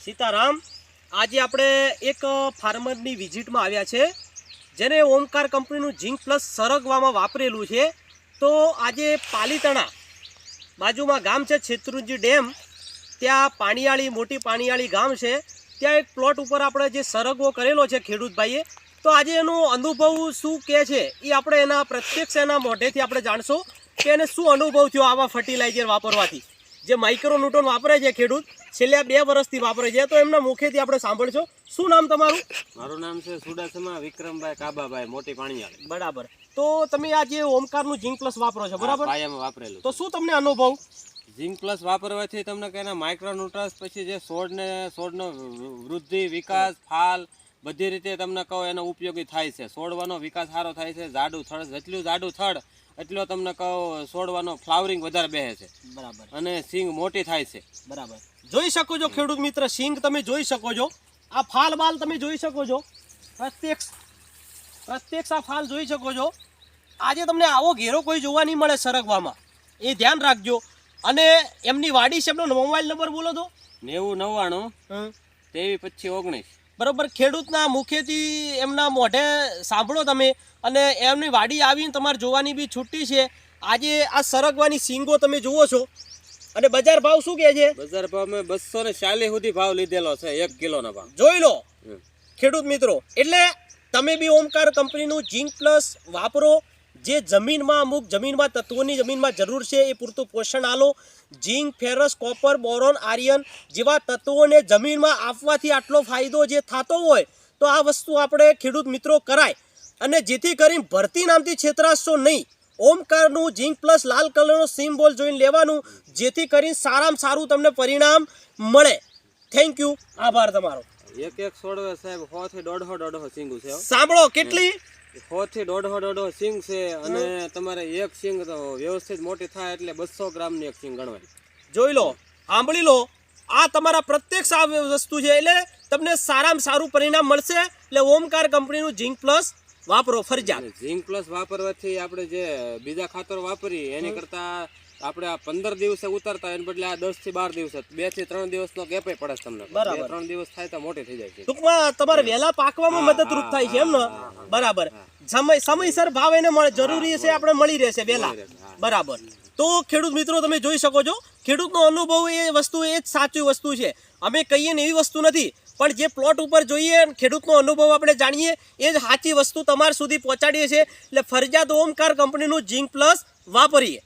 સીતારામ। આજે આપણે એક ફાર્મરની વિઝિટમાં આવ્યા છે જેને ઓમકાર કંપનીનું ઝીંક પ્લસ સરગવામાં વાપરેલું છે। તો આજે પાલીતાણા બાજુમાં ગામ છે શેત્રુંજી ડેમ, ત્યાં પાણીયાળી મોટી પાણીયાળી ગામ છે, ત્યાં એક પ્લોટ ઉપર આપણે જે સરગવો કરેલો છે ખેડૂત ભાઈએ, તો આજે એનો અનુભવ શું કહે છે એ આપણે એના પ્રત્યક્ષ એના મોઢેથી આપણે જાણશું કે એને શું અનુભવ થયો આવા ફર્ટિલાઇઝર વાપરવાથી। જે માઇક્રોન્યુટ્રોન વાપરે છે ખેડૂત છેલ્લા 2 વર્ષથી વાપરે છે, તો એમના મુખેથી આપણે સાંભળશું। શું નામ તમારું? મારું નામ છે સુડાસમા વિક્રમભાઈ કાબાભાઈ, મોટી પાણીયાળી। બરાબર। તો તમે આ જે ઓમકારનું ઝીંક પ્લસ વાપરો છો, બરાબર? પાયામાં વાપરેલું। તો શું તમને અનુભવ? ઝીંક પ્લસ વાપરવાથી તમને કે માઇક્રોન્યુટ્રન્સ પછી જે છોડનો વૃદ્ધિ, વિકાસ, ફાલ બધી રીતે તમને કહો એનો ઉપયોગી થાય છે। છોડવાનો વિકાસ સારો થાય છે, જાડું થડ જેટલું જાડું થડ એટલો તમને કહો છોડવાનો ફ્લાવરિંગ વધારે બેસે છે, બરાબર, અને સિંગ મોટી થાય છે। બરાબર, જોઈ શકો છો ખેડૂત મિત્ર, સિંગ તમે જોઈ શકો છો, આ ફાલ બાલ તમે જોઈ શકો છો, પ્રત્યક્ષ આ ફાલ જોઈ શકો છો। આજે તમને આવો ઘેરો કોઈ જોવા નહીં મળે સરગવામાં, એ ધ્યાન રાખજો। અને એમની વાડી છે, એમનો મોબાઈલ નંબર બોલો તો? 9099 232519। બરોબર, ખેડૂતના મુખેથી એમના મોઢે સાંભળો તમે, અને એમની વાડી આવીને તમારે જોવાની બી છૂટી છે। આજે આ સરગવાની સિંગો તમે જુઓ છો, અને બજાર ભાવ શું કહે છે? બજાર ભાવ મેં 240 સુધી ભાવ લીધેલો છે 1 કિલોનો ભાવ, જોઈ લો ખેડૂત મિત્રો। એટલે તમે બી ઓમકાર કંપનીનું ઝીંક પ્લસ વાપરો। જે જમીનમાં અમુક જમીનમાં તત્વોની જમીનમાં જરૂર છે એ પૂરતું પોષણ આલો। ઝીંક, ફેરસ, કોપર, બોરોન, આયર્ન જેવા તત્વોને જમીનમાં આપવાથી આટલો ફાયદો જે થતો હોય, તો આ વસ્તુ આપણે ખેડૂત મિત્રો કરાય, અને જેથી કરીને ભરતી નામથી છેતરાશો નહીં। ઓમકારનું ઝીંક પ્લસ લાલ કલરનો સિમ્બોલ જોઈને લેવાનું, જેથી કરીને સારામાં સારું તમને પરિણામ મળે। થેન્ક યુ, આભાર તમારો। એક છોડવે સાહેબ 100 થી 150 સિંગ છે। સાંભળો, કેટલી? 100 થી 150 સિંગ છે, અને તમારે એક સિંગ તો વ્યવસ્થિત મોટી થાય એટલે 200 ગ્રામની એક સિંગ ગણવાય। જોઈ લો, સાંભળી લો, આ તમારા પ્રત્યક્ષ આ વસ્તુ છે, એટલે તમને સારામાં સારું પરિણામ મળશે। એટલે ઓમકાર કંપનીનું ઝીંક પ્લસ વાપરો ફરજિયાત। ઝીંક પ્લસ વાપરવાથી આપણે જે બીજા ખાતર વાપરી એની કરતા આપણે આ 15 દિવસે ઉતરતા એને બદલે આ 10 થી 12 દિવસ 2 થી 3 દિવસનો ગેપ પડે તમને। 2-3 દિવસ થાય તો મોટી થઈ જાય છે, ટૂંકમાં તમારે વહેલા પાકવામાં મદદરૂપ થાય છે એમ ને? બરાબર, સમયસર ભાવ એને જરૂરી છે, આપણે મળી રહેશે વહેલા, બરાબર। તો ખેડૂત મિત્રો તમે જોઈ શકો છો, ખેડૂતનો અનુભવ એ વસ્તુ એ જ સાચી વસ્તુ છે। અમે કહીએ ને એવી વસ્તુ નથી, પણ જે પ્લોટ ઉપર જોઈએ ખેડૂતનો અનુભવ આપણે જાણીએ એ જ સાચી વસ્તુ તમારા સુધી પહોંચાડીએ છીએ। એટલે ફરજિયાત ઓમકાર કંપનીનું ઝીંક પ્લસ વાપરીએ।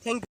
Thank you.